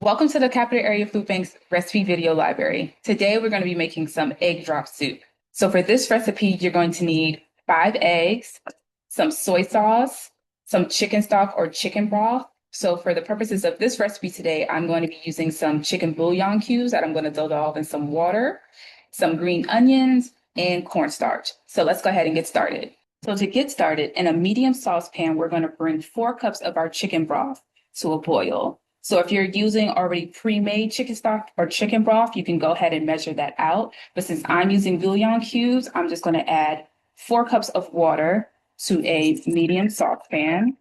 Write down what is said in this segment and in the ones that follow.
Welcome to the Capital Area Food Bank's recipe video library. Today we're going to be making some egg drop soup. So for this recipe, you're going to need 5 eggs, some soy sauce, some chicken stock or chicken broth. So for the purposes of this recipe today, I'm going to be using some chicken bouillon cubes that I'm going to dissolve in some water, some green onions, and cornstarch. So let's go ahead and get started. So to get started, in a medium saucepan, we're going to bring 4 cups of our chicken broth to a boil. So if you're using already pre-made chicken stock or chicken broth, you can go ahead and measure that out. But since I'm using bouillon cubes, I'm just going to add 4 cups of water to a medium saucepan.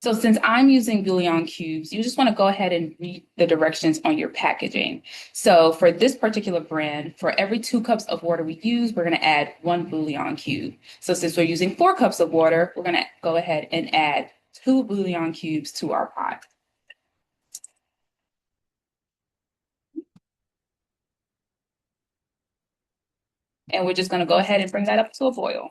So since I'm using bouillon cubes, you just want to go ahead and read the directions on your packaging. So for this particular brand, for every 2 cups of water we use, we're going to add 1 bouillon cube. So since we're using 4 cups of water, we're going to go ahead and add 2 bouillon cubes to our pot. And we're just going to go ahead and bring that up to a boil.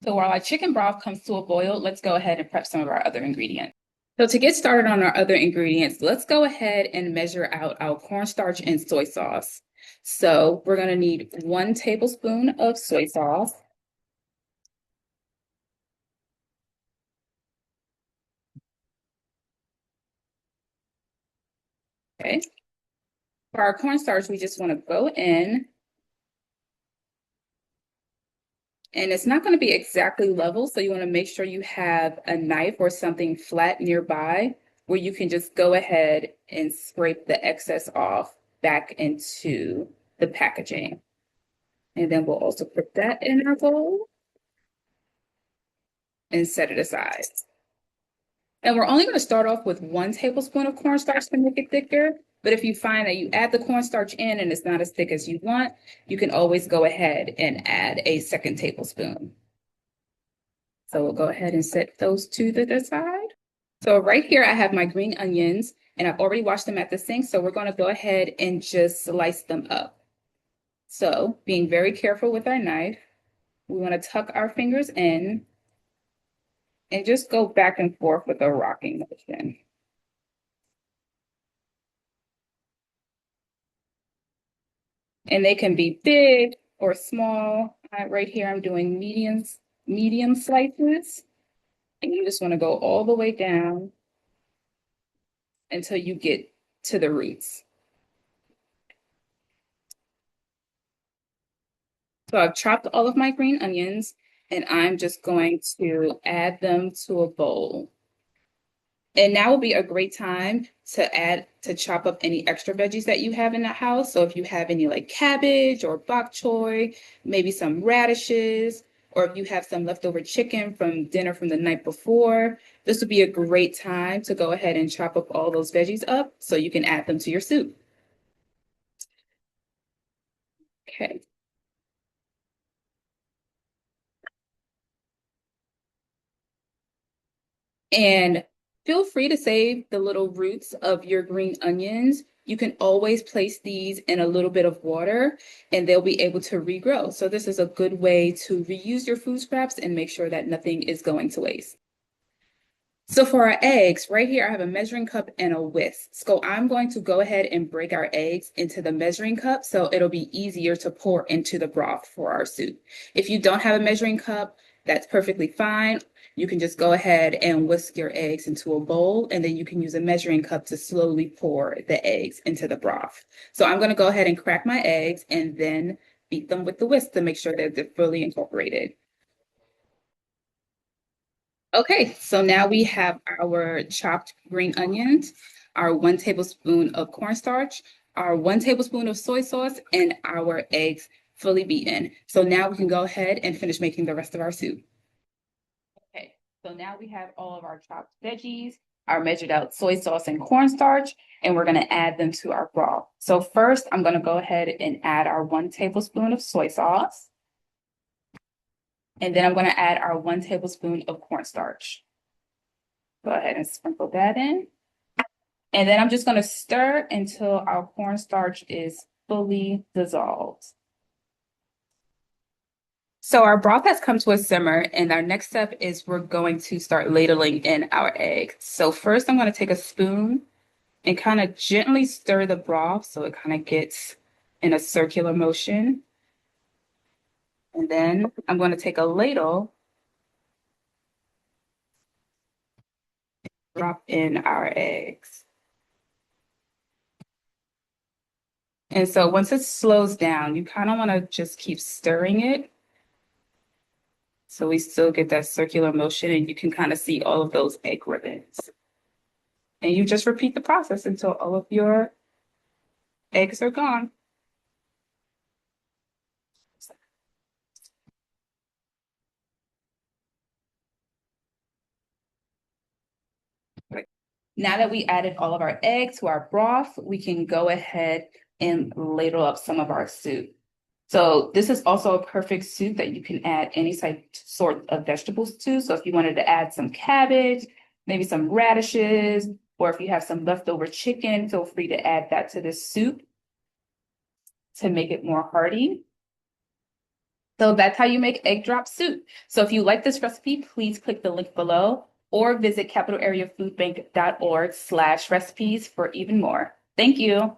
So while our chicken broth comes to a boil, let's go ahead and prep some of our other ingredients. So to get started on our other ingredients, let's go ahead and measure out our cornstarch and soy sauce. So we're going to need 1 tablespoon of soy sauce. Okay. For our cornstarch, we just want to go in, and it's not going to be exactly level, so you want to make sure you have a knife or something flat nearby where you can just go ahead and scrape the excess off back into the packaging. And then we'll also put that in our bowl and set it aside. And we're only going to start off with 1 tablespoon of cornstarch to make it thicker. But if you find that you add the cornstarch in and it's not as thick as you want, you can always go ahead and add a 2 tablespoon. So we'll go ahead and set those to the side. So right here, I have my green onions, and I've already washed them at the sink. So we're going to go ahead and just slice them up. So being very careful with our knife, we want to tuck our fingers in and just go back and forth with a rocking motion. And they can be big or small. Right here, I'm doing medium slices. And you just want to go all the way down until you get to the roots. So I've chopped all of my green onions, and I'm just going to add them to a bowl. And now would be a great time to chop up any extra veggies that you have in the house. So if you have any like cabbage or bok choy, maybe some radishes, or if you have some leftover chicken from dinner from the night before, this would be a great time to go ahead and chop up all those veggies up so you can add them to your soup. Okay. And feel free to save the little roots of your green onions. You can always place these in a little bit of water and they'll be able to regrow. So this is a good way to reuse your food scraps and make sure that nothing is going to waste. So for our eggs, right here, I have a measuring cup and a whisk. So I'm going to go ahead and break our eggs into the measuring cup so it'll be easier to pour into the broth for our soup. If you don't have a measuring cup, that's perfectly fine. You can just go ahead and whisk your eggs into a bowl, and then you can use a measuring cup to slowly pour the eggs into the broth. So I'm going to go ahead and crack my eggs and then beat them with the whisk to make sure that they're fully incorporated. Okay, so now we have our chopped green onions, our 1 tablespoon of cornstarch, our 1 tablespoon of soy sauce, and our eggs fully beaten. So now we can go ahead and finish making the rest of our soup. Okay, so now we have all of our chopped veggies, our measured out soy sauce and cornstarch, and we're going to add them to our broth. So first, I'm going to go ahead and add our 1 tablespoon of soy sauce. And then I'm going to add our 1 tablespoon of cornstarch. Go ahead and sprinkle that in. And then I'm just going to stir until our cornstarch is fully dissolved. So our broth has come to a simmer, and our next step is we're going to start ladling in our eggs. So first I'm going to take a spoon and kind of gently stir the broth so it kind of gets in a circular motion. And then I'm going to take a ladle, drop in our eggs. And so once it slows down, you kind of want to just keep stirring it so we still get that circular motion and you can kind of see all of those egg ribbons. And you just repeat the process until all of your eggs are gone. Now that we added all of our eggs to our broth, we can go ahead and ladle up some of our soup. So this is also a perfect soup that you can add any sort of vegetables to. So if you wanted to add some cabbage, maybe some radishes, or if you have some leftover chicken, feel free to add that to this soup to make it more hearty. So that's how you make egg drop soup. So if you like this recipe, please click the link below or visit capitalareafoodbank.org/recipes for even more. Thank you.